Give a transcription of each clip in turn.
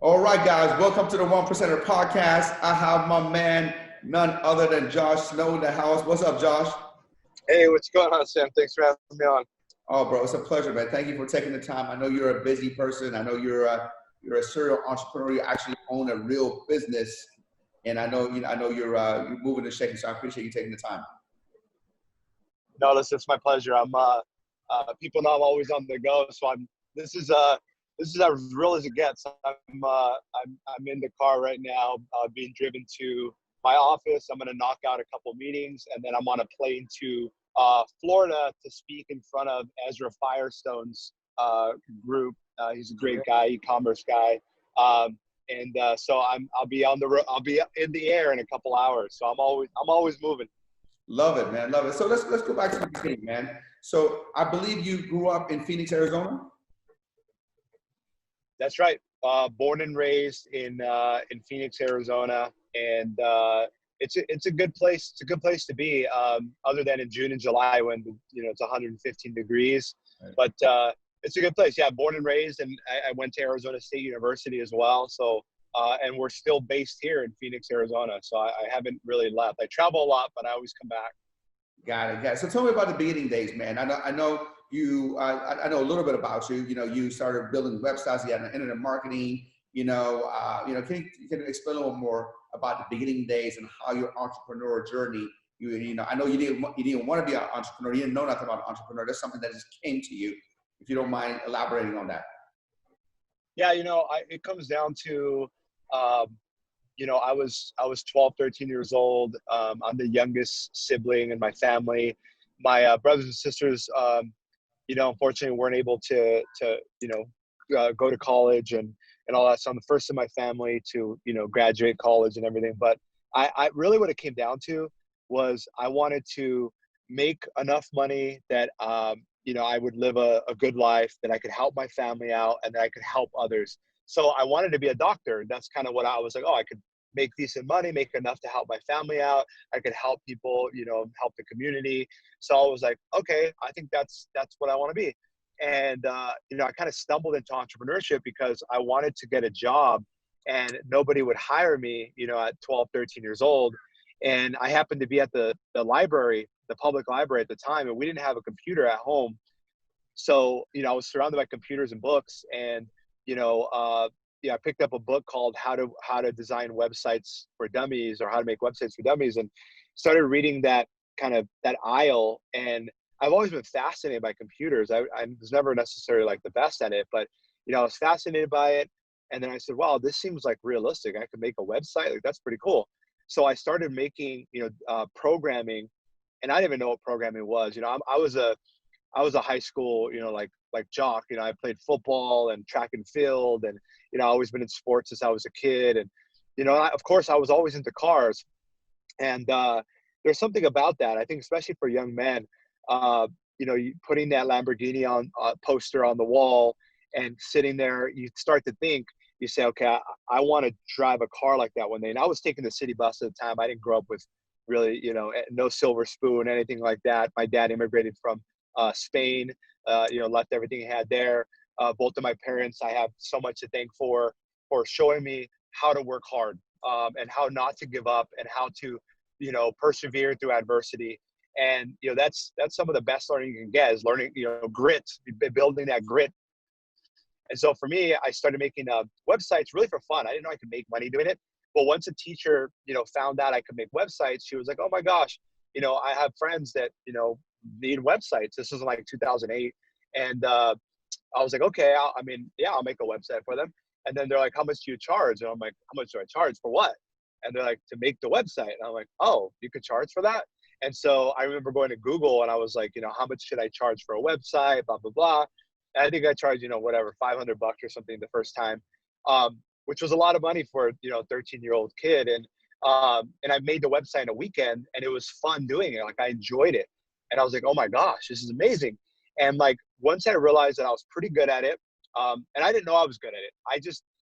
All right, guys, welcome to the One Percenter Podcast. I have my man, none other than Josh Snow in the house. What's up, Josh? Hey, what's going on, Sam? Thanks for having me on. Oh, bro, it's a pleasure, man. Thank you for taking the time. I know you're a busy person. I know you're a serial entrepreneur. You actually own a real business, and I know you're moving and shaking. So I appreciate you taking the time. No, listen, it's my pleasure. People know I'm always on the go, so this is this is as real as it gets. I'm in the car right now, being driven to my office. I'm going to knock out a couple meetings, and then I'm on a plane to Florida to speak in front of Ezra Firestone's group. He's a great guy, e-commerce guy. So I'll be on the road. I'll be in the air in a couple hours. So I'm always moving. Love it, man. Love it. So let's go back to the beginning, man. So I believe you grew up in Phoenix, Arizona. That's right. Born and raised in Phoenix, Arizona, and it's a good place. It's a good place to be. Other than in June and July when it's 115 degrees, Right. but it's a good place. Yeah, born and raised, and I went to Arizona State University as well. So and we're still based here in Phoenix, Arizona. So I haven't really left. I travel a lot, but I always come back. Got it. Got it. So tell me about the beginning days, man. I know you. I know a little bit about you. You know, you started building websites. You had an internet marketing. Can you explain a little more about the beginning days and how your entrepreneur journey? I know you didn't want to be an entrepreneur. You didn't know nothing about an entrepreneur. That's something that just came to you. If you don't mind elaborating on that. Yeah, it comes down to, um, I was 12, 13 years old. I'm the youngest sibling in my family. My brothers and sisters, unfortunately weren't able to go to college and all that. So I'm the first in my family to, graduate college and everything. But I really what it came down to was I wanted to make enough money that, I would live a good life, that I could help my family out, and that I could help others. So I wanted to be a doctor. That's kind of what I was like, oh, I could make decent money, make enough to help my family out. I could help people, help the community. So I was like, okay, I think that's what I want to be. And I kind of stumbled into entrepreneurship because I wanted to get a job and nobody would hire me, at 12, 13 years old. And I happened to be at the library, the public library at the time, and we didn't have a computer at home. So, I was surrounded by computers and books, and, I picked up a book called How to Design Websites for Dummies, or How to Make Websites for Dummies, and started reading that aisle. And I've always been fascinated by computers. I was never necessarily like the best at it, but, I was fascinated by it. And then I said, wow, this seems like realistic. I could make a website. Like, that's pretty cool. So I started making, programming, and I didn't even know what programming was. I was a high school, like jock. I played football and track and field, and I always been in sports since I was a kid. And of course, I was always into cars. And there's something about that. I think, especially for young men, putting that Lamborghini on poster on the wall and sitting there, you start to think. You say, okay, I want to drive a car like that one day. And I was taking the city bus at the time. I didn't grow up with really, no silver spoon, anything like that. My dad immigrated from Spain, left everything he had there. Both of my parents, I have so much to thank for showing me how to work hard, and how not to give up, and how to, persevere through adversity. And, that's some of the best learning you can get, is learning, grit, building that grit. And so for me, I started making websites really for fun. I didn't know I could make money doing it. But once a teacher, found out I could make websites, she was like, oh my gosh, I have friends that, need websites. This was like 2008. And I was like, okay, I'll make a website for them. And then they're like, how much do you charge? And I'm like, how much do I charge for what? And they're like, to make the website. And I'm like, oh, you could charge for that? And so I remember going to Google and I was like, how much should I charge for a website, blah, blah, blah. And I think I charged, whatever, 500 bucks or something the first time, which was a lot of money for, 13-year-old kid. And I made the website in a weekend, and it was fun doing it. Like, I enjoyed it. And I was like, oh my gosh, this is amazing. And like, once I realized that I was pretty good at it, and I didn't know I was good at it.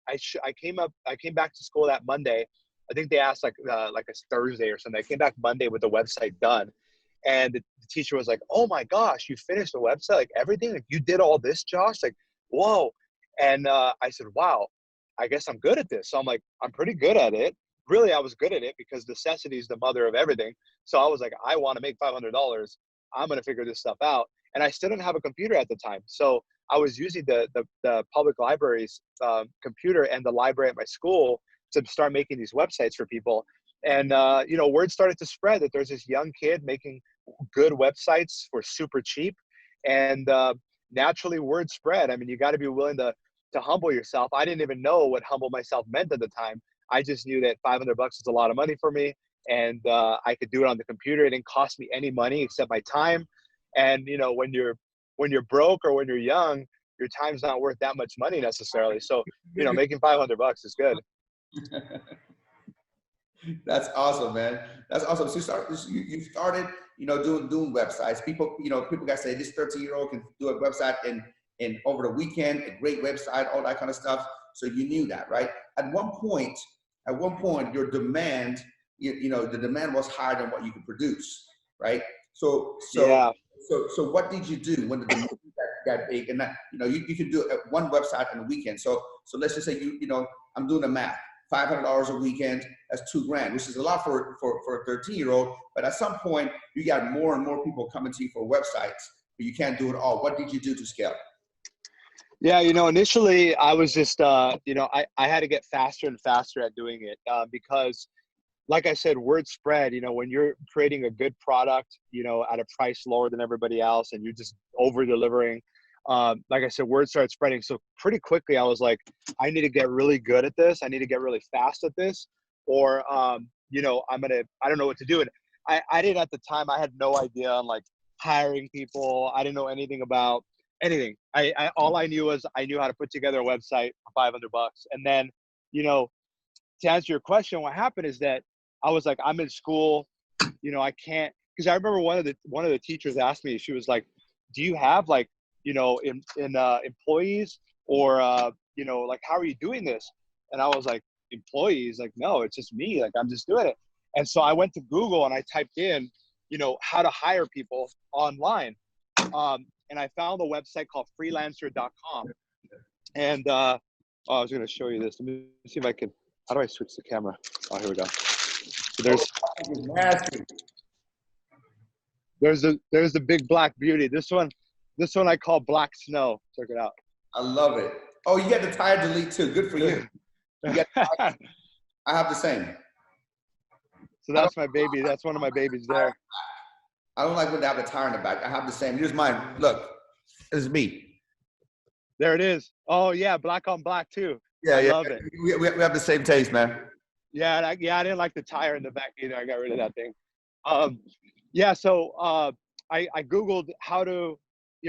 I came back to school that Monday. I think they asked like a Thursday or something. I came back Monday with the website done. And the teacher was like, oh my gosh, you finished the website, like everything, like you did all this, Josh, like, whoa. And I said, wow. I guess I'm good at this. So I'm like, I'm pretty good at it. Really, I was good at it because necessity is the mother of everything. So I was like, I want to make $500. I'm going to figure this stuff out. And I still didn't have a computer at the time. So I was using the public library's computer and the library at my school to start making these websites for people. And, word started to spread that there's this young kid making good websites for super cheap. And naturally, word spread. I mean, you got to be willing to humble yourself. I didn't even know what humble myself meant at the time. I just knew that $500 is a lot of money for me, and I could do it on the computer. It didn't cost me any money except my time. And when you're broke or when you're young, your time's not worth that much money necessarily. So making $500 is good. That's awesome, man. That's awesome. So you started, doing websites. People got to say this 13-year-old can do a website in over the weekend, a great website, all that kind of stuff. So you knew that, right? At one point, your demand, the demand was higher than what you could produce, right? So Yeah. what did you do when the demand got big? And that, you could do one website in a weekend. So let's just say I'm doing the math. $500 a weekend, that's $2,000, which is a lot for a 13-year-old. But at some point, you got more and more people coming to you for websites, but you can't do it all. What did you do to scale? Yeah, initially I was just, I had to get faster and faster at doing it because, like I said, word spread. When you're creating a good product, at a price lower than everybody else, and you're just over delivering. Like I said, word started spreading. So pretty quickly, I was like, I need to get really good at this. I need to get really fast at this, or I don't know what to do. And I didn't at the time. I had no idea on like hiring people. I didn't know anything about anything. All I knew was I knew how to put together a website for $500. And then, to answer your question, what happened is that I was like, I'm in school, I can't, because I remember one of the teachers asked me, she was like, do you have like, employees or, like, how are you doing this? And I was like, employees? Like, no, it's just me. Like, I'm just doing it. And so I went to Google and I typed in, how to hire people online. And I found a website called freelancer.com. And I was going to show you this. Let me see if I can. How do I switch the camera? Oh, here we go. So there's the big black beauty. This one I call Black Snow. Check it out. I love it. Oh, you got the tire delete too. Good for you. I have the same. So that's my baby. That's one of my babies there. I don't like when they have the tire in the back. I have the same. Here's mine. Look, this is me. There it is. Oh yeah, black on black too. Yeah, I love it. We have the same taste, man. Yeah, and I didn't like the tire in the back either. I got rid of that thing. Yeah, so I Googled how to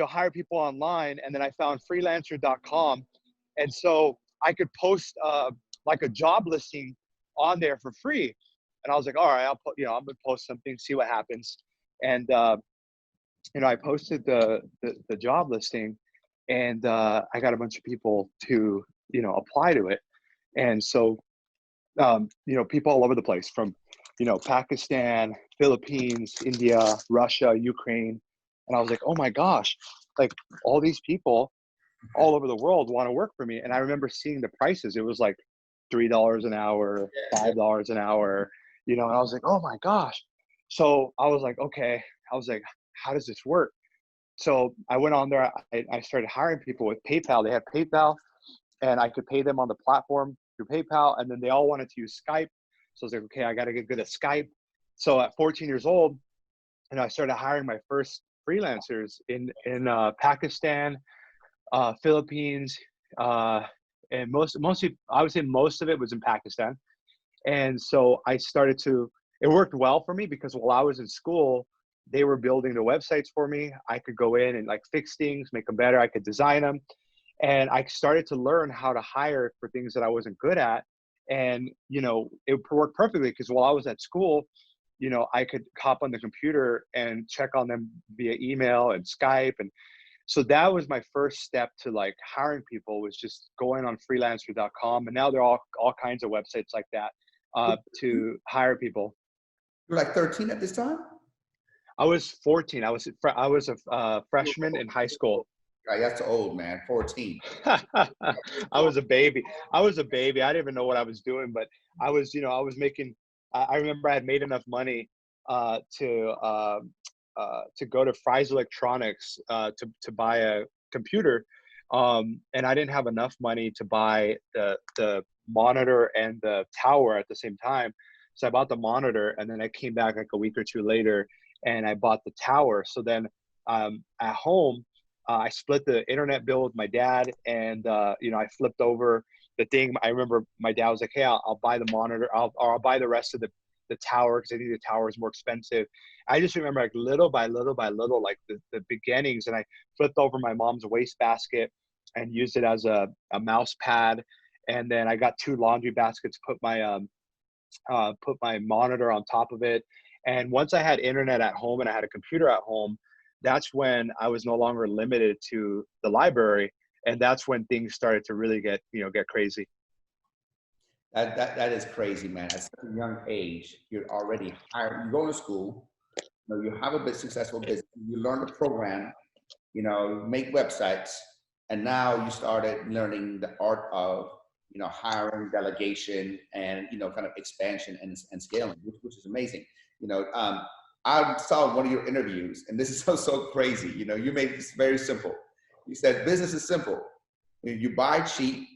hire people online, and then I found freelancer.com, and so I could post like a job listing on there for free. And I was like, all right, I'm gonna post something, see what happens. And I posted the job listing, and I got a bunch of people to apply to it. And so people all over the place from Pakistan, Philippines, India, Russia, Ukraine. And I was like, oh my gosh, like all these people all over the world want to work for me. And I remember seeing the prices. It was like $3 an hour, $5 an hour, and I was like, oh my gosh. So I was like, okay, how does this work? So I went on there, I started hiring people with PayPal. They had PayPal, and I could pay them on the platform through PayPal. And then they all wanted to use Skype. So I was like, okay, I got to get good at Skype. So at 14 years old, I started hiring my first freelancers in Pakistan, Philippines, and mostly, I would say most of it was in Pakistan. And so I started it worked well for me because while I was in school, they were building the websites for me. I could go in and like fix things, make them better. I could design them. And I started to learn how to hire for things that I wasn't good at. And, it worked perfectly because while I was at school, I could hop on the computer and check on them via email and Skype. And so that was my first step to like hiring people, was just going on freelancer.com. And now there are all kinds of websites like that to hire people. You were like 13 at this time? I was 14. I was a freshman in high school. That's old, man. 14. I was a baby. I was a baby. I didn't even know what I was doing, but I was, I was making. I remember I had made enough money uh, to uh, to go to Fry's Electronics to buy a computer, and I didn't have enough money to buy the monitor and the tower at the same time. So I bought the monitor, and then I came back like a week or two later, and I bought the tower. So then at home, I split the internet bill with my dad, and I flipped over the thing. I remember my dad was like, "Hey, I'll buy the monitor. I'll buy the rest of the tower because I think the tower is more expensive." I just remember like little by little by little, like the beginnings, and I flipped over my mom's wastebasket and used it as a mouse pad, and then I got two laundry baskets, put my monitor on top of it. And once I had internet at home and I had a computer at home, that's when I was no longer limited to the library. And that's when things started to really get crazy. That is crazy, man. At such a young age, you're already hired. You go to school, you have a bit successful business, you learn to program, make websites, and now you started learning the art of, hiring, delegation, and, kind of expansion and scaling, which is amazing. I saw one of your interviews, and this is so crazy. You made this very simple. You said business is simple. You buy cheap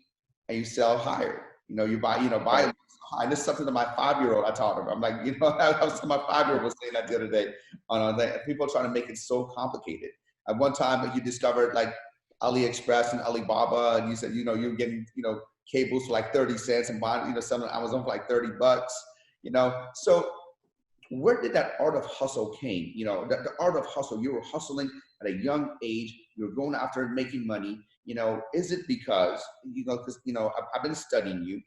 and you sell higher. Buy Right. high. And this is something that my 5-year-old I taught him. I'm like, I was my 5-year-old was saying that the other day on that. People are trying to make it so complicated. At one time, you discovered like AliExpress and Alibaba, and you said, you're getting, cables for like 30 cents and buying, some on Amazon for like $30. So where did that art of hustle came? The art of hustle, you were hustling at a young age, you were going after making money. Is it because, because, I've been studying you,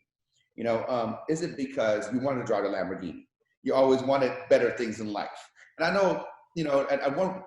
is it because you wanted to drive a Lamborghini? You always wanted better things in life. And I know,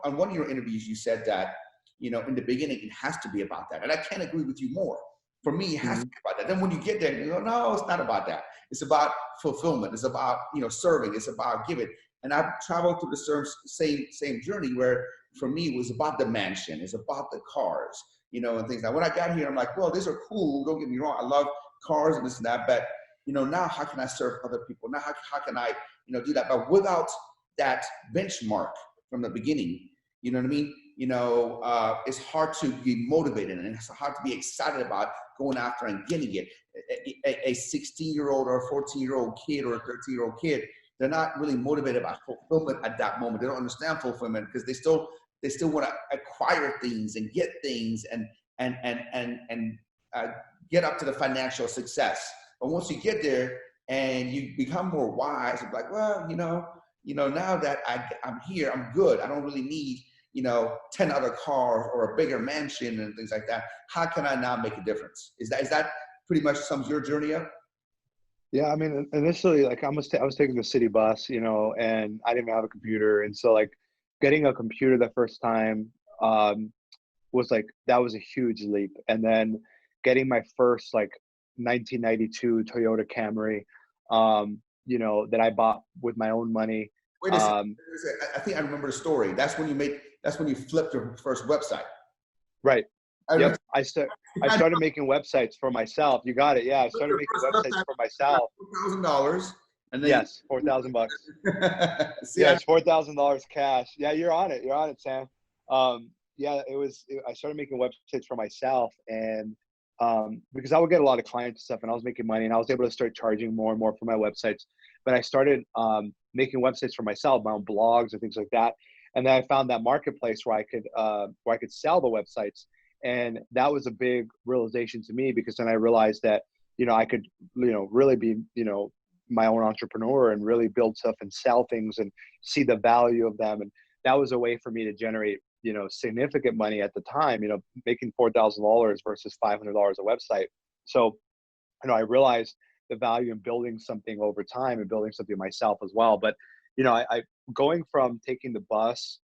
on one of your interviews, you said that, in the beginning, it has to be about that. And I can't agree with you more. For me, it has to Mm-hmm. be about that. Then when you get there, you go, no, it's not about that. It's about fulfillment. It's about, serving. It's about giving. And I've traveled through the same journey where for me, it was about the mansion. It's about the cars, and things. Now, when I got here, I'm like, well, these are cool. Don't get me wrong. I love cars and this and that. But, now how can I serve other people? Now, how can I, do that? But without that benchmark from the beginning, you know what I mean? It's hard to be motivated and it's hard to be excited about going after and getting it. A 16-year-old or a 14-year-old kid or a 13-year-old kid, they're not really motivated by fulfillment at that moment. They don't understand fulfillment because they still want to acquire things and get things and get up to the financial success. But once you get there and you become more wise, it's like, well, now that I'm here, I'm good. I don't really need 10 other cars or a bigger mansion and things like that. How can I now make a difference? Is that pretty much sums your journey up? Yeah, I mean, initially, like I was taking the city bus, and I didn't have a computer, and so like getting a computer the first time um, was like that was a huge leap, and then getting my first like 1992 Toyota Camry, that I bought with my own money. Wait a second. Um, I think I remember the story. That's when you flipped your first website. right. I Yep. remember I started making websites for myself. You got it. Yeah, I started your making first websites website for myself. $4,000, and then Yes, $4,000. see, Yeah, it's $4,000 cash. Yeah, you're on it. You're on it, Sam. Yeah, I started making websites for myself, and because I would get a lot of clients and stuff, and I was making money, and I was able to start charging more and more for my websites. But I started making websites for myself, my own blogs and things like that. And then I found that marketplace where I could sell the websites, and that was a big realization to me because then I realized that I could really be my own entrepreneur and really build stuff and sell things and see the value of them. And that was a way for me to generate, significant money at the time, making $4,000 versus $500 a website. So, I realized the value in building something over time and building something myself as well. But, I going from taking the bus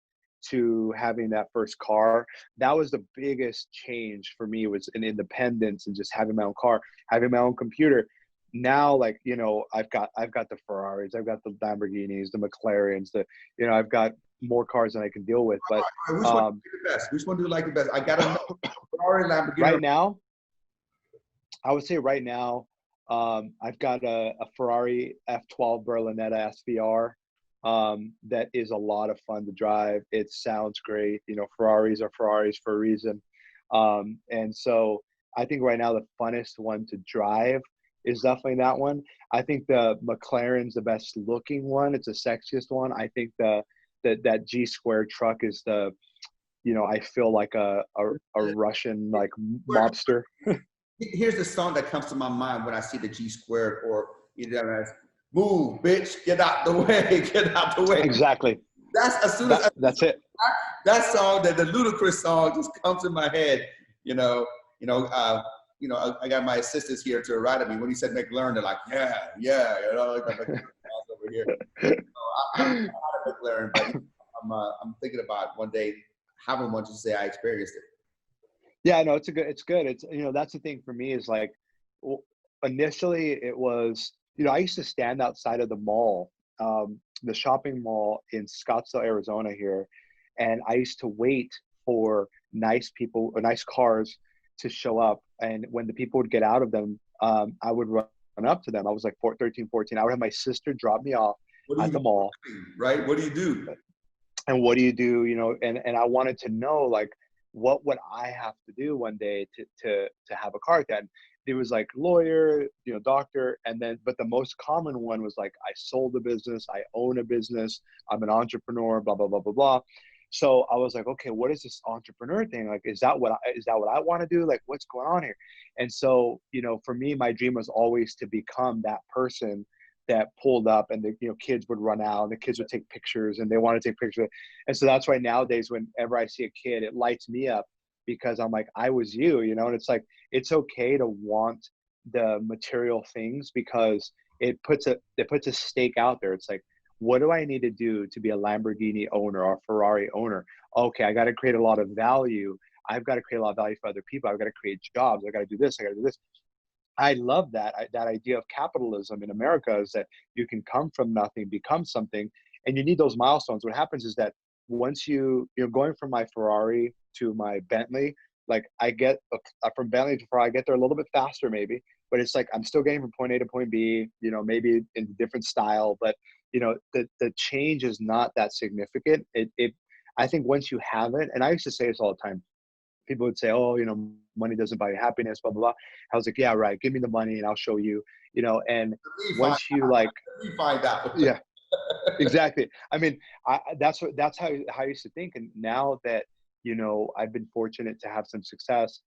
to having that first car, that was the biggest change for me was an independence and just having my own car, having my own computer. Now, like, I've got the Ferraris, I've got the Lamborghinis, the McLarens, I've got more cars than I can deal with. But All right, which one do you like the best? Which one do you like the best? I got to know. Ferrari, Lamborghini. right now, I would say right now, I've got a Ferrari F12 Berlinetta SVR that is a lot of fun to drive. It sounds great. You know, Ferraris are Ferraris for a reason. And so I think right now the funnest one to drive is definitely that one. I think the McLaren's the best looking one. It's the sexiest one. I think that G squared truck is the, you know, I feel like a Russian like mobster. Here's the song that comes to my mind when I see the G squared, or you know, move, bitch, get out the way, get out the way. Exactly. That's as soon as That's it. that song, that the Ludacris song, just comes in my head. I got my assistants here to write at me. When he said McLaren, they're like, yeah, you know, like over here. So I'm not a McLaren, but I'm thinking about one day having one to say I experienced it. Yeah, no, it's good. It's, you know, that's the thing for me is like, initially it was, you know, I used to stand outside of the mall, the shopping mall in Scottsdale, Arizona here. And I used to wait for nice people or nice cars to show up. And when the people would get out of them, I would run up to them. I was like 13, 14. I would have my sister drop me off at the mall. Right? What do you do? And what do you do? You know, and I wanted to know, like, what would I have to do one day to have a car like that? And it was like lawyer, you know, doctor, and then, but the most common one was like, I sold a business, I own a business, I'm an entrepreneur, blah, blah, blah, blah, blah. So I was like, okay, what is this entrepreneur thing? Like, is that what I want to do? Like, what's going on here? And so, you know, for me, my dream was always to become that person that pulled up, and the, you know, kids would run out and the kids would take pictures and they want to take pictures. And so that's why nowadays, whenever I see a kid, it lights me up, because I'm like, I was you, you know. And it's like, it's okay to want the material things, because it puts a stake out there. It's like, what do I need to do to be a Lamborghini owner or a Ferrari owner? Okay, I got to create a lot of value. I've got to create a lot of value for other people. I've got to create jobs. I got to do this. I got to do this. I love that idea of capitalism in America, is that you can come from nothing, become something, and you need those milestones. What happens is that once you're going from my Ferrari to my Bentley, like I get from Bentley to Ferrari, I get there a little bit faster maybe, but it's like I'm still getting from point A to point B, you know, maybe in a different style, but you know, the change is not that significant. I think once you have it, and I used to say this all the time, people would say, oh, you know, money doesn't buy you happiness, blah, blah, blah. I was like, yeah, right. Give me the money and I'll show you, you know, and once you like, find out. yeah, exactly. I mean, that's how I used to think. And now that, you know, I've been fortunate to have some success,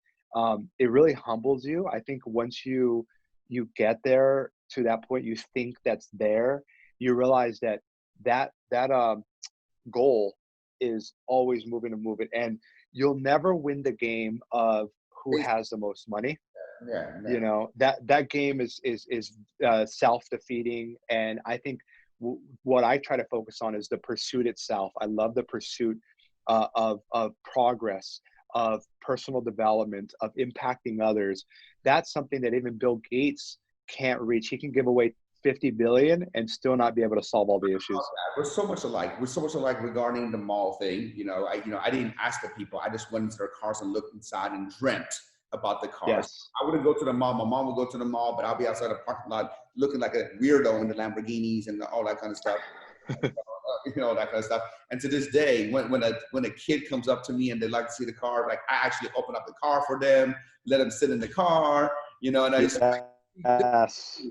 it really humbles you. I think once you get there to that point, you think that's there, you realize that goal is always moving and moving. And you'll never win the game of who has the most money. Yeah. You know, that game is self-defeating. And I think what I try to focus on is the pursuit itself. I love the pursuit of progress, of personal development, of impacting others. That's something that even Bill Gates can't reach. He can give away 50 billion and still not be able to solve all the issues. We're so much alike. We're so much alike regarding the mall thing. I didn't ask the people. I just went into their cars and looked inside and dreamt about the cars. Yes. I wouldn't go to the mall. My mom would go to the mall, but I'll be outside the parking lot looking like a weirdo in the Lamborghinis and all that kind of stuff. That kind of stuff. And to this day, when a kid comes up to me and they like to see the car, like I actually open up the car for them, let them sit in the car, and I just yes.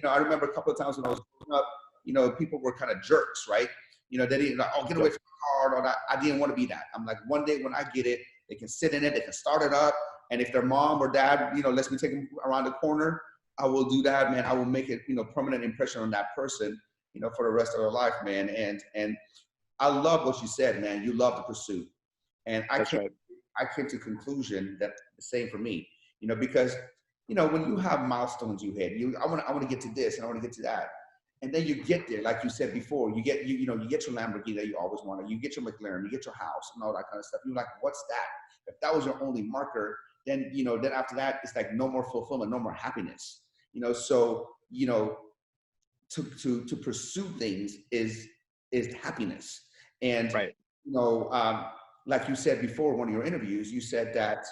I remember a couple of times when I was growing up, people were kind of jerks, right? They didn't like, oh, get away from the car, or that. I didn't want to be that. I'm like, one day when I get it, they can sit in it, they can start it up, and if their mom or dad, lets me take them around the corner, I will do that, man. I will make it, permanent impression on that person, for the rest of their life, man. And I love what you said, man. You love the pursuit, and I came to the conclusion that the same for me, because when you have milestones you hit, I want to get to this and I want to get to that. And then you get there, like you said before, you get your Lamborghini that you always wanted, you get your McLaren, you get your house and all that kind of stuff. You're like, what's that? If that was your only marker, then then after that, it's like no more fulfillment, no more happiness. So to pursue things is happiness. And, Right. like you said before, in one of your interviews, you said that,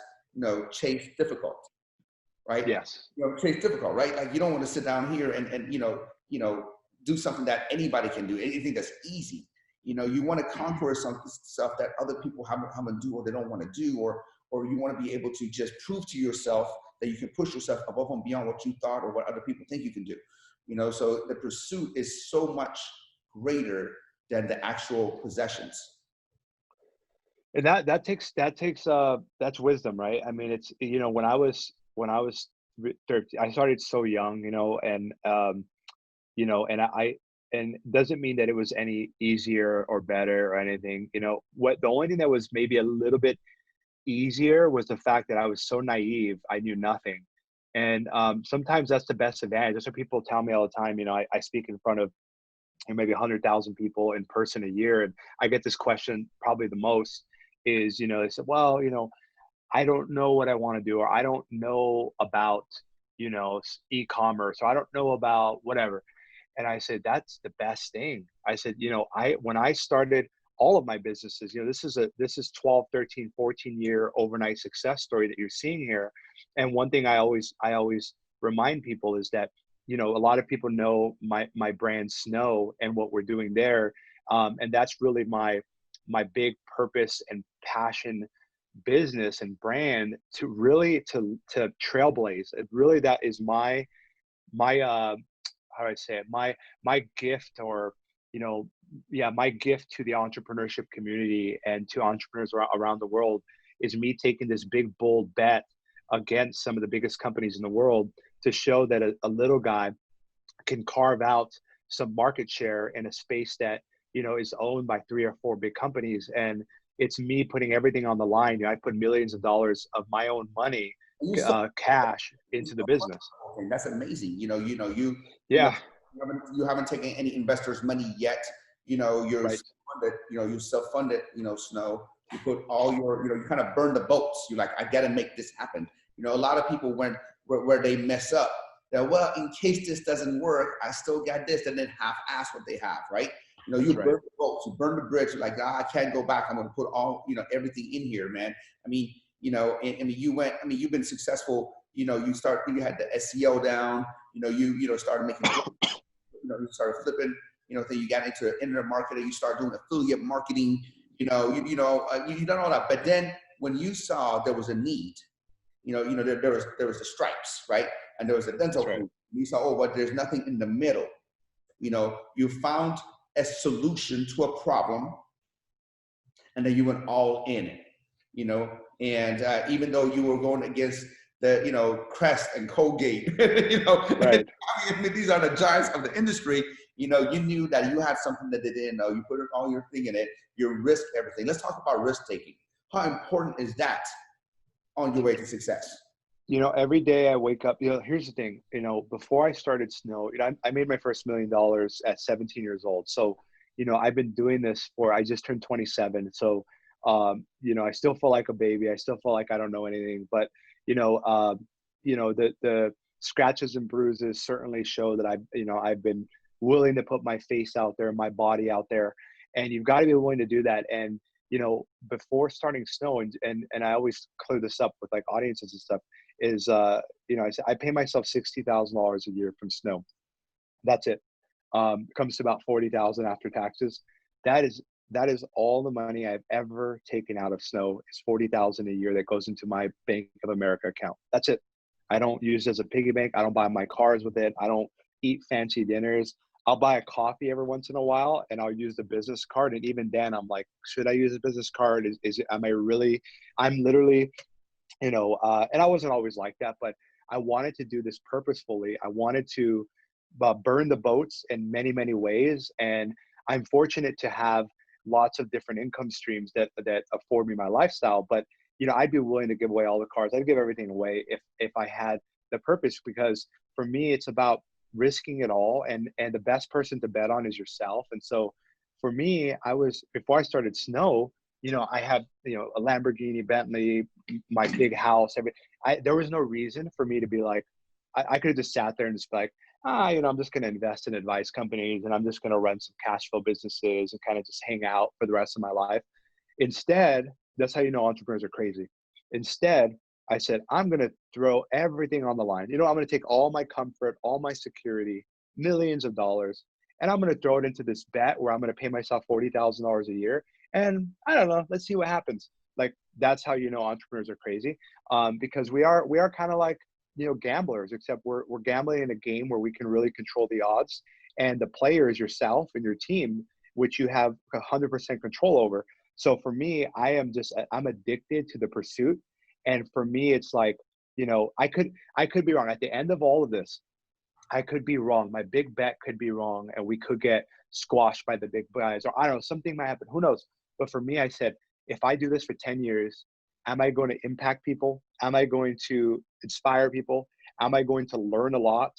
chase difficult, right? Yes. Chase difficult, right? Like you don't want to sit down here and do something that anybody can do, anything that's easy. You want to conquer some stuff that other people haven't do or they don't want to do, or you want to be able to just prove to yourself that you can push yourself above and beyond what you thought or what other people think you can do. So the pursuit is so much greater than the actual possessions. And that's wisdom, right? I mean, it's, when I was 13, I started so young, and I and doesn't mean that it was any easier or better or anything. The only thing that was maybe a little bit easier was the fact that I was so naive. I knew nothing. And sometimes that's the best advantage. That's what people tell me all the time. I speak in front of maybe 100,000 people in person a year. And I get this question probably the most is, they said, well, I don't know what I want to do, or I don't know about, e-commerce, or I don't know about whatever. And I said, that's the best thing. I said, when I started all of my businesses, this is 12, 13, 14-year overnight success story that you're seeing here. And one thing I always remind people is that, a lot of people know my brand Snow and what we're doing there. And that's really my big purpose and passion business and brand, to really to trailblaze. It really, that is my how do I say it? My gift, or my gift to the entrepreneurship community and to entrepreneurs around the world, is me taking this big bold bet against some of the biggest companies in the world, to show that a little guy can carve out some market share in a space that is owned by 3 or 4 big companies. And it's me putting everything on the line. I put millions of dollars of my own money, cash, into the business. And that's amazing. You Yeah. you haven't taken any investors' money yet. You're Right. self-funded. You self-funded. Snow. You put all your, you kind of burn the boats. You're like, I got to make this happen. A lot of people where they mess up, they're, well, in case this doesn't work, I still got this, and then half-ass what they have, right? You burn the boats, you burn the bridge. You're like, I can't go back. I'm going to put all, everything in here, man. I mean, you've been successful. You had the SEO down. You started making, you started flipping. Then you got into internet marketing. You started doing affiliate marketing. You done all that. But then when you saw there was a need, there was the stripes, right? And there was a dental group. You saw, but there's nothing in the middle. You found a solution to a problem, and then you went all in. And even though you were going against the Crest and Colgate, Right. I mean, these are the giants of the industry. You knew that you had something that they didn't know. You put all your thing in it. You risk everything. Let's talk about risk taking. How important is that on your way to success? Every day I wake up, here's the thing, before I started Snow, I made my first $1 million at 17 years old. So, I've been doing this I just turned 27. So, I still feel like a baby. I still feel like I don't know anything, but, the scratches and bruises certainly show that I've been willing to put my face out there, my body out there, and you've got to be willing to do that. And, before starting Snow, and I always clear this up with like audiences and stuff, is, I pay myself $60,000 a year from Snow. That's it. It comes to about 40,000 after taxes. That is all the money I've ever taken out of Snow, is 40,000 a year that goes into my Bank of America account. That's it. I don't use it as a piggy bank. I don't buy my cars with it. I don't eat fancy dinners. I'll buy a coffee every once in a while, and I'll use the business card. And even then, I'm like, should I use a business card? Am I really? I'm literally, and I wasn't always like that, but I wanted to do this purposefully. I wanted to burn the boats in many, many ways. And I'm fortunate to have lots of different income streams that afford me my lifestyle. But, I'd be willing to give away all the cars. I'd give everything away if I had the purpose, because for me, it's about risking it all. And the best person to bet on is yourself. And so for me, before I started Snow, I had, a Lamborghini, Bentley, my big house. There was no reason for me to be like, I could have just sat there and just be like, I'm just going to invest in advice companies and I'm just going to run some cash flow businesses and kind of just hang out for the rest of my life. Instead, that's how you know entrepreneurs are crazy. Instead, I said, I'm going to throw everything on the line. I'm going to take all my comfort, all my security, millions of dollars, and I'm going to throw it into this bet where I'm going to pay myself $40,000 a year. And I don't know, let's see what happens. Like, that's how you know entrepreneurs are crazy. Because we are kind of like, gamblers, except we're gambling in a game where we can really control the odds. And the player is yourself and your team, which you have 100% control over. So for me, I'm addicted to the pursuit. And for me, it's like, I could be wrong. At the end of all of this, I could be wrong. My big bet could be wrong, and we could get squashed by the big guys, or I don't know, something might happen. Who knows? But for me, I said, if I do this for 10 years, am I going to impact people? Am I going to inspire people? Am I going to learn a lot?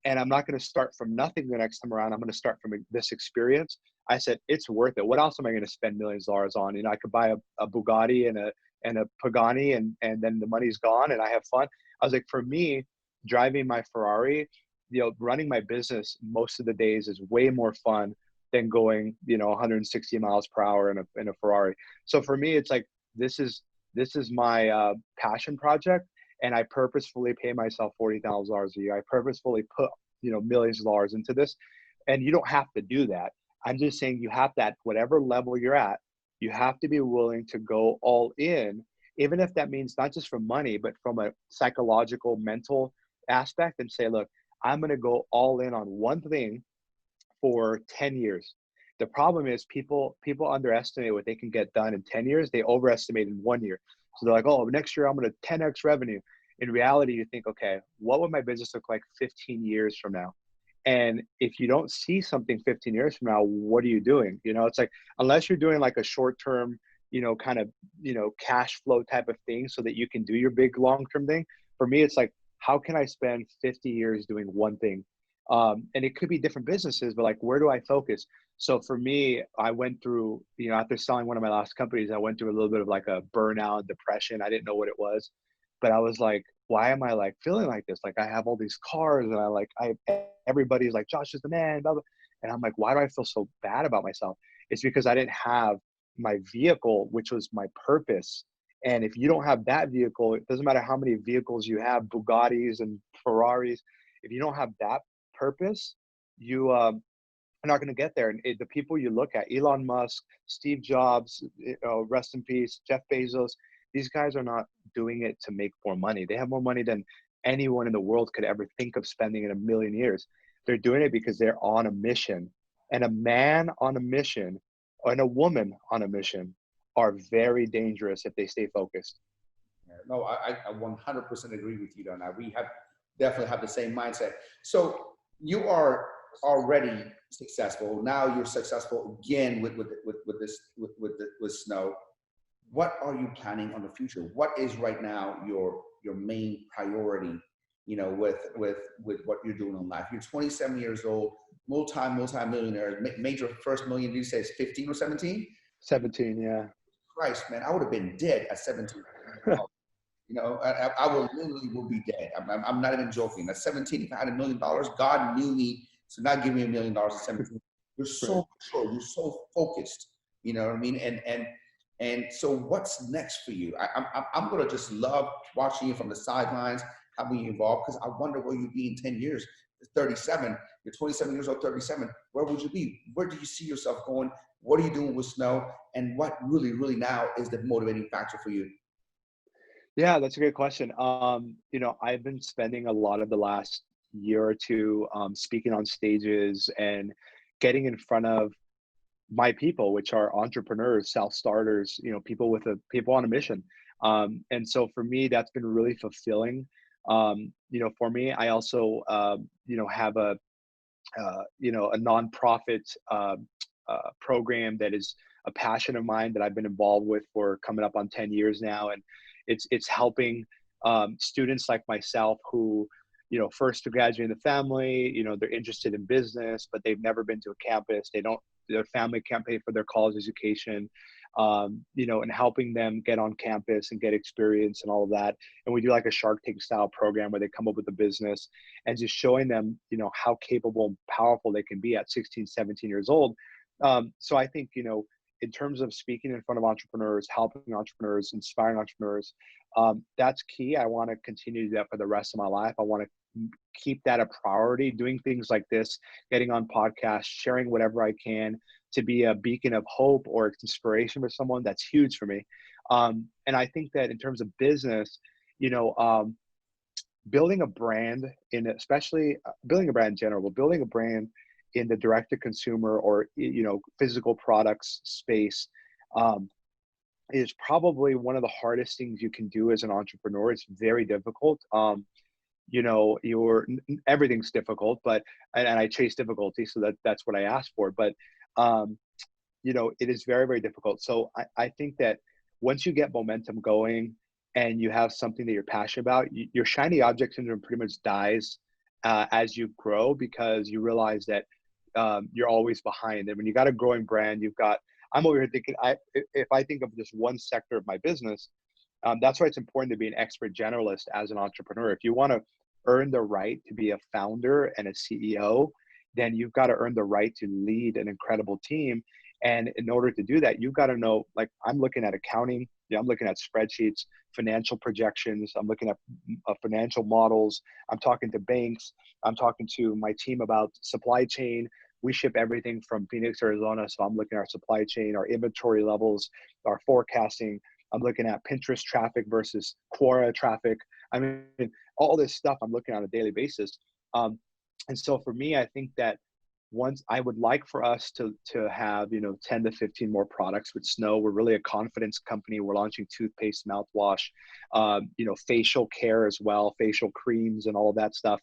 And I'm not going to start from nothing the next time around. I'm going to start from this experience. I said, it's worth it. What else am I going to spend millions of dollars on? I could buy a Bugatti and a Pagani, and then the money's gone and I have fun. I was like, for me, driving my Ferrari, running my business most of the days is way more fun than going, 160 miles per hour in a Ferrari. So for me, it's like, this is my passion project, and I purposefully pay myself $40,000 a year. I purposefully put, millions of dollars into this, and you don't have to do that. I'm just saying you have to, at whatever level you're at, you have to be willing to go all in, even if that means not just from money, but from a psychological, mental aspect, and say, look, I'm going to go all in on one thing for 10 years. The problem is people underestimate what they can get done in 10 years. They overestimate in 1 year. So they're like, oh, next year I'm going to 10x revenue. In reality, you think, okay, what would my business look like 15 years from now? And if you don't see something 15 years from now, what are you doing? It's like, unless you're doing like a short term, kind of, cash flow type of thing so that you can do your big long-term thing. For me, it's like, how can I spend 50 years doing one thing? And it could be different businesses, but like, where do I focus? So for me, I went through, after selling one of my last companies, I went through a little bit of like a burnout, depression. I didn't know what it was, but I was like, why am I like feeling like this? Like, I have all these cars and everybody's like, Josh is the man, blah, blah. And I'm like, why do I feel so bad about myself? It's because I didn't have my vehicle, which was my purpose. And if you don't have that vehicle, it doesn't matter how many vehicles you have, Bugattis and Ferraris. If you don't have that purpose, you are not going to get there. And the people you look at, Elon Musk, Steve Jobs, rest in peace, Jeff Bezos, these guys are not doing it to make more money. They have more money than anyone in the world could ever think of spending in a million years. They're doing it because they're on a mission. And a man on a mission and a woman on a mission are very dangerous if they stay focused. No, I 100% agree with you on that. We definitely have the same mindset. So you are already successful. Now you're successful again with Snow. What are you planning on the future? What is right now your main priority? With what you're doing in life. You're 27 years old, multi-millionaire, major first million. You say it's 15 or 17? 17, yeah. Christ, man, I would have been dead at 17. I will be dead. I'm not even joking. At 17, if I had $1 million, God knew me to not give me $1 million at 17. You're so sure. You're so focused. You know what I mean? And so what's next for you? I'm gonna just love watching you from the sidelines, how we evolve, because I wonder where you'll be in 10 years. 37. You're 27 years old. 37. Where would you be? Where do you see yourself going? What are you doing with Snow? And what really, really now is the motivating factor for you? Yeah, that's a great question. I've been spending a lot of the last year or two speaking on stages and getting in front of my people, which are entrepreneurs, self-starters, people on a mission. And so for me, that's been really fulfilling. For me, I also, have a nonprofit program that is a passion of mine that I've been involved with for coming up on 10 years now. And it's helping students like myself who, first to graduate in the family, they're interested in business, but they've never been to a campus. Their family can't pay for their college education. you know, and helping them get on campus and get experience and all of that. And we do like a Shark Tank style program where they come up with a business and just showing them, you know, how capable and powerful they can be at 16, 17 years old. So I think, you know, in terms of speaking in front of entrepreneurs, helping entrepreneurs, inspiring entrepreneurs, that's key. I want to continue to do that for the rest of my life. I want to keep that a priority, doing things like this, getting on podcasts, sharing whatever I can to be a beacon of hope or inspiration for someone. That's huge for me. And I think that in terms of business, you know, building a brand especially building a brand in general, but building a brand in the direct to consumer or, you know, physical products space, is probably one of the hardest things you can do as an entrepreneur. It's very difficult. You know, everything's difficult, but, and I chase difficulty. So that's what I asked for. But, you know, it is very, very difficult. So I think that once you get momentum going and you have something that you're passionate about, your shiny object syndrome pretty much dies as you grow, because you realize that you're always behind. And when you got a growing brand, I'm over here thinking, if I think of just one sector of my business, that's why it's important to be an expert generalist as an entrepreneur. If you want to earn the right to be a founder and a CEO, then you've got to earn the right to lead an incredible team. And in order to do that, you've got to know, like, I'm looking at accounting, I'm looking at spreadsheets, financial projections, I'm looking at financial models, I'm talking to banks, I'm talking to my team about supply chain. We ship everything from Phoenix, Arizona. So I'm looking at our supply chain, our inventory levels, our forecasting. I'm looking at Pinterest traffic versus Quora traffic. I mean, all this stuff I'm looking at on a daily basis. And so for me, I think that once I would like for us to have, you know, 10 to 15 more products with Snow. We're really a confidence company. We're launching toothpaste, mouthwash, you know, facial care as well, facial creams and all of that stuff.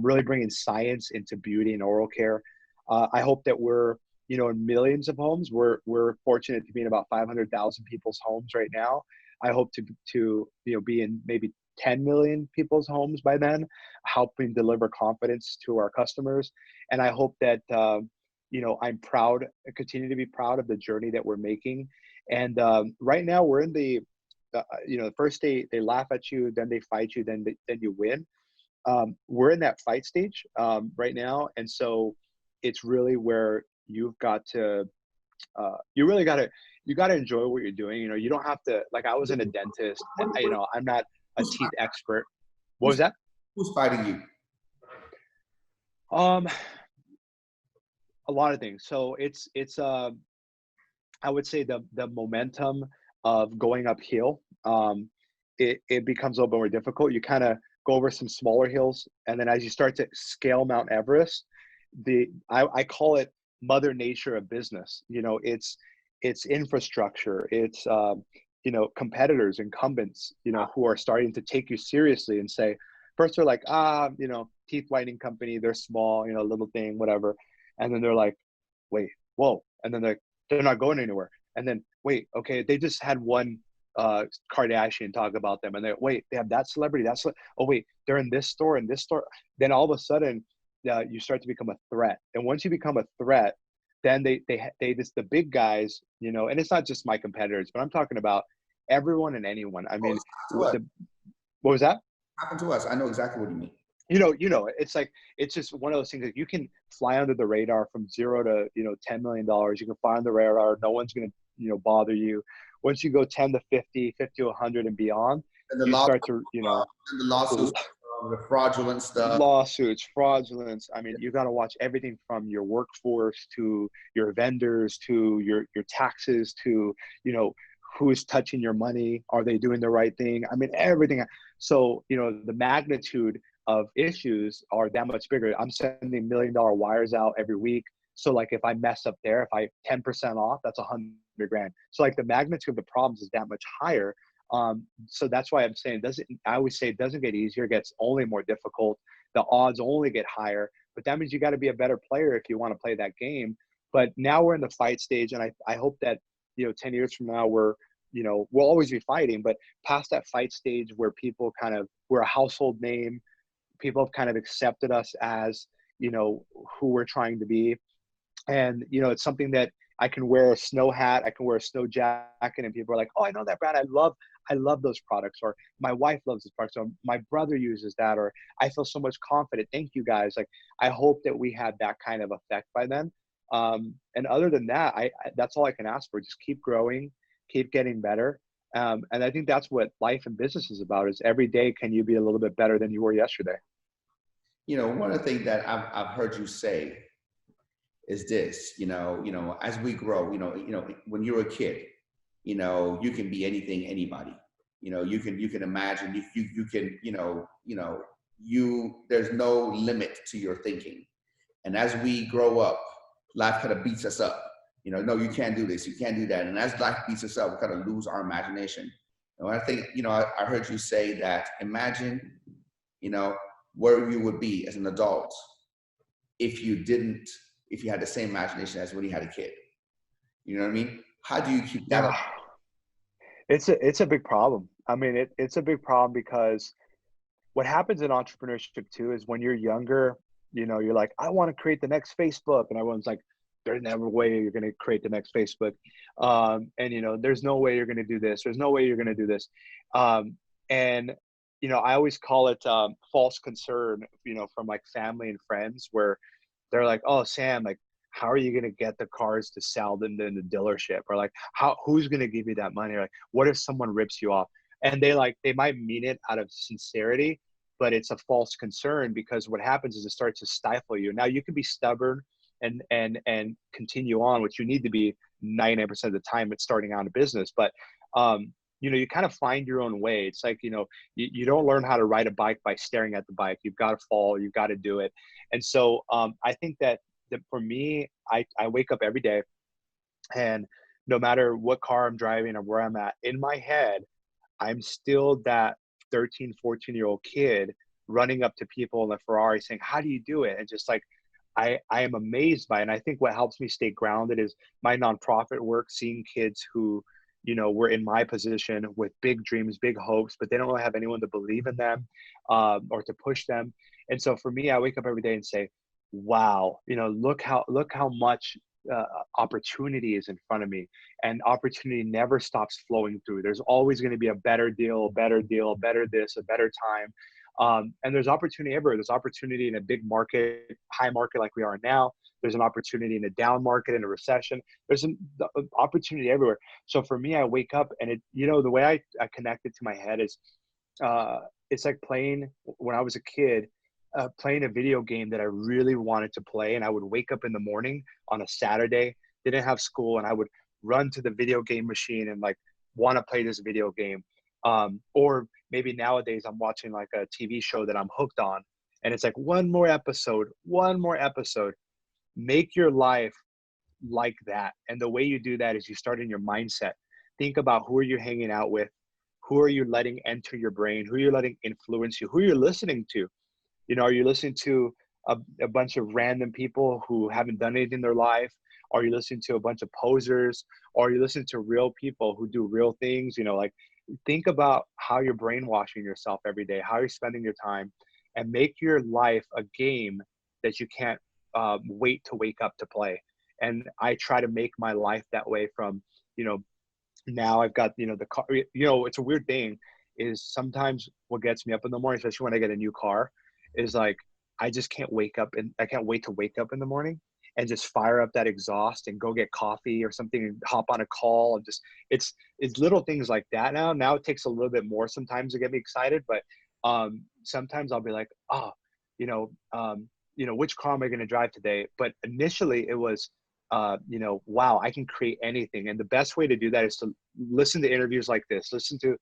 Really bringing science into beauty and oral care. I hope that we're, you know, in millions of homes. We're fortunate to be in about 500,000 people's homes right now. I hope to you know, be in maybe 10 million people's homes by then, helping deliver confidence to our customers. And I hope that, you know, I'm proud, continue to be proud of the journey that we're making. And right now we're in the, you know, first they laugh at you, then they fight you, then you win. We're in that fight stage right now. And so it's really where you've got to, you got to enjoy what you're doing. You know, you don't have to, like, I was in a dentist, you know, I'm not a teeth expert. What was that? Who's fighting you? A lot of things. So it's I would say the momentum of going uphill, it becomes a little bit more difficult. You kind of go over some smaller hills, and then as you start to scale Mount Everest, I call it Mother Nature of business. You know, it's infrastructure, it's you know, competitors, incumbents, you know, who are starting to take you seriously and say, first they're like, you know, teeth whitening company, they're small, you know, little thing, whatever. And then they're like, wait, whoa. And then they're not going anywhere. And then, wait, okay, they just had one Kardashian talk about them. And they, wait, they have that celebrity, oh, wait, they're in this store, in this store. Then all of a sudden, you start to become a threat. And once you become a threat, then they just, the big guys, you know, and it's not just my competitors, but I'm talking about everyone and anyone. I mean, what was that? Happened to us. I know exactly what you mean. You know, it's like, it's just one of those things that you can fly under the radar from 0 to, you know, $10 million. You can fly on the radar. No one's going to, you know, bother you. Once you go 10 to 50, 50 to 100 and beyond, and you start to, you know, the lawsuits, the fraudulent stuff. Lawsuits, fraudulence. I mean, you got to watch everything from your workforce to your vendors to your taxes to, you know, who is touching your money? Are they doing the right thing? I mean, everything. So, you know, the magnitude of issues are that much bigger. I'm sending $1 million wires out every week. So like, if I mess up there, if I 10% off, that's $100,000. So like, the magnitude of the problems is that much higher. So that's why I'm saying I always say it doesn't get easier, it gets only more difficult. The odds only get higher, but that means you got to be a better player if you want to play that game. But now we're in the fight stage. And I hope that, you know, 10 years from now, you know, we'll always be fighting, but past that fight stage where people we're a household name, people have kind of accepted us as, you know, who we're trying to be. And, you know, it's something that I can wear a snow hat, I can wear a snow jacket, and people are like, oh, I know that brand. I love those products, or my wife loves this product, or my brother uses that, or I feel so much confident. Thank you guys. Like, I hope that we had that kind of effect by then. And other than that, that's all I can ask for. Just keep growing, keep getting better. And I think that's what life and business is about, is every day, can you be a little bit better than you were yesterday? You know, one of the things that I've heard you say is this, as we grow, when you're a kid, you can be anything, anybody. You can imagine, you can, there's no limit to your thinking. And as we grow up, life kind of beats us up. No, you can't do this, you can't do that. And as life beats us up, we kind of lose our imagination. And I think, I heard you say that, imagine, where you would be as an adult if you had the same imagination as when you had a kid. You know what I mean? How do you keep that up? It's a big problem. I mean, it's a big problem, because what happens in entrepreneurship too is when you're younger, you're like, I want to create the next Facebook. And everyone's like, there's never way you're going to create the next Facebook. And, there's no way you're going to do this. There's no way you're going to do this. And I always call it false concern, from like family and friends, where they're like, oh, Sam, like, how are you going to get the cars to sell them in the dealership? Or like, who's going to give you that money? Or like, what if someone rips you off? And they might mean it out of sincerity, but it's a false concern, because what happens is it starts to stifle you. Now you can be stubborn and continue on, which you need to be 99% of the time at starting out a business. But, you kind of find your own way. It's like, you don't learn how to ride a bike by staring at the bike. You've got to fall, you've got to do it. And so I think that for me, I wake up every day, and no matter what car I'm driving or where I'm at, in my head, I'm still that 13, 14-year-old kid running up to people in a Ferrari saying, how do you do it? And just like, I am amazed by it. And I think what helps me stay grounded is my nonprofit work, seeing kids who, were in my position with big dreams, big hopes, but they don't really have anyone to believe in them or to push them. And so for me, I wake up every day and say, wow, look how much opportunity is in front of me, and opportunity never stops flowing through. There's always going to be a better deal, better this, a better time. And there's opportunity everywhere. There's opportunity in a big market, high market like we are now. There's an opportunity in a down market, in a recession. There's an opportunity everywhere. So for me, I wake up, and the way I connect it to my head is, it's like playing, when I was a kid, playing a video game that I really wanted to play. And I would wake up in the morning on a Saturday, didn't have school, and I would run to the video game machine and like want to play this video game. Or maybe nowadays I'm watching like a TV show that I'm hooked on, and it's like one more episode. Make your life like that. And the way you do that is you start in your mindset. Think about, who are you hanging out with? Who are you letting enter your brain? Who are you letting influence you? Who you're listening to? Are you listening to a bunch of random people who haven't done anything in their life? Are you listening to a bunch of posers? Or are you listening to real people who do real things? Like, think about how you're brainwashing yourself every day, how you're spending your time, and make your life a game that you can't wait to wake up to play. And I try to make my life that way. From, now I've got, the car, it's a weird thing, is sometimes what gets me up in the morning, especially when I get a new car, is like, I just can't wake up, and I can't wait to wake up in the morning and just fire up that exhaust and go get coffee or something and hop on a call. And just, it's little things like that now. Now it takes a little bit more sometimes to get me excited, but sometimes I'll be like, oh, which car am I going to drive today? But initially it was, wow, I can create anything. And the best way to do that is to listen to interviews like this, listen to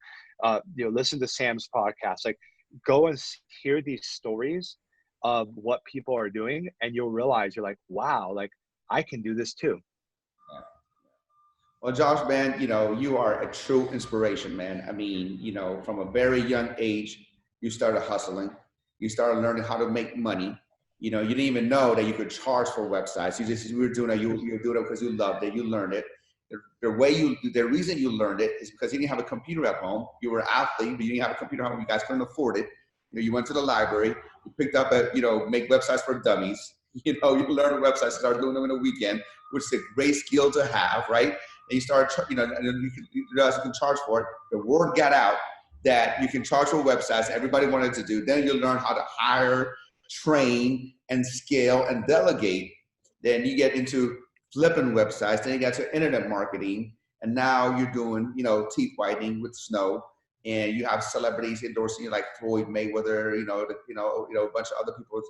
Sam's podcast, like, go and hear these stories of what people are doing, and you'll realize, you're like, wow, like, I can do this too. Well, Josh, man, you are a true inspiration, man. I mean, from a very young age, you started hustling. You started learning how to make money. You didn't even know that you could charge for websites. You were doing it. You were doing it because you loved it. You learned it. The reason you learned it is because you didn't have a computer at home. You were an athlete, but you didn't have a computer at home. You guys couldn't afford it. You went to the library. You picked up make websites for dummies. You know, you learn the websites, start doing them in a weekend, which is a great skill to have, right? And you start, you know, and then you realize you can charge for it. The word got out that you can charge for websites. Everybody wanted to do. Then you learn how to hire, train, and scale and delegate. Then you get into flipping websites. Then you got to internet marketing, and now you're doing, you know, teeth whitening with Snow, and you have celebrities endorsing you like Floyd Mayweather, a bunch of other people,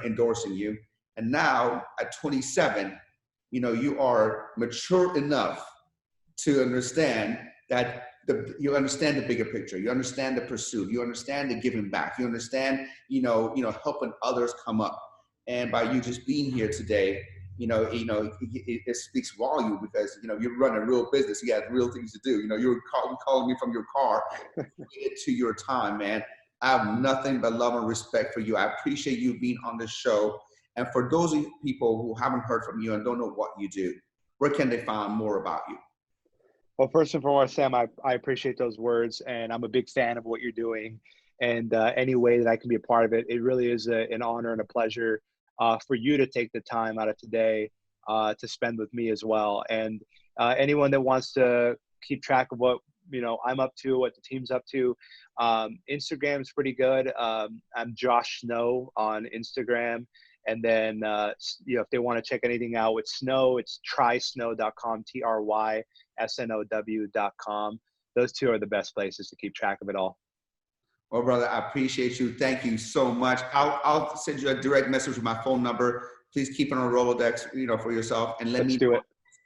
endorsing you. And now at 27, you know, you are mature enough to understand that you understand the bigger picture. You understand the pursuit. You understand the giving back. You understand, helping others come up. And by you just being here today, it speaks volume because, you know, you're running a real business. You got real things to do. You know, you're calling me from your car to your time, man. I have nothing but love and respect for you. I appreciate you being on the show. And for those people who haven't heard from you and don't know what you do, where can they find more about you? Well, first and foremost, Sam, I appreciate those words, and I'm a big fan of what you're doing. And any way that I can be a part of it, it really is an honor and a pleasure for you to take the time out of today to spend with me as well. And anyone that wants to keep track of what, you know, I'm up to, what the team's up to, Instagram is pretty good. I'm Josh Snow on Instagram. And then, if they want to check anything out with Snow, it's trysnow.com, TRYSNOW.com. Those two are the best places to keep track of it all. Well, brother, I appreciate you. Thank you so much. I'll send you a direct message with my phone number. Please keep it on Rolodex, for yourself, and let me know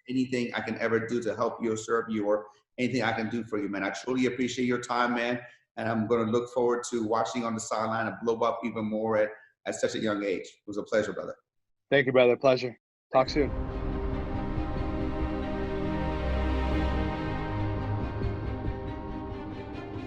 anything I can ever do to help you or serve you, or anything I can do for you, man. I truly appreciate your time, man. And I'm going to look forward to watching on the sideline and blow up even more at such a young age. It was a pleasure, brother. Thank you, brother. Pleasure. Talk soon.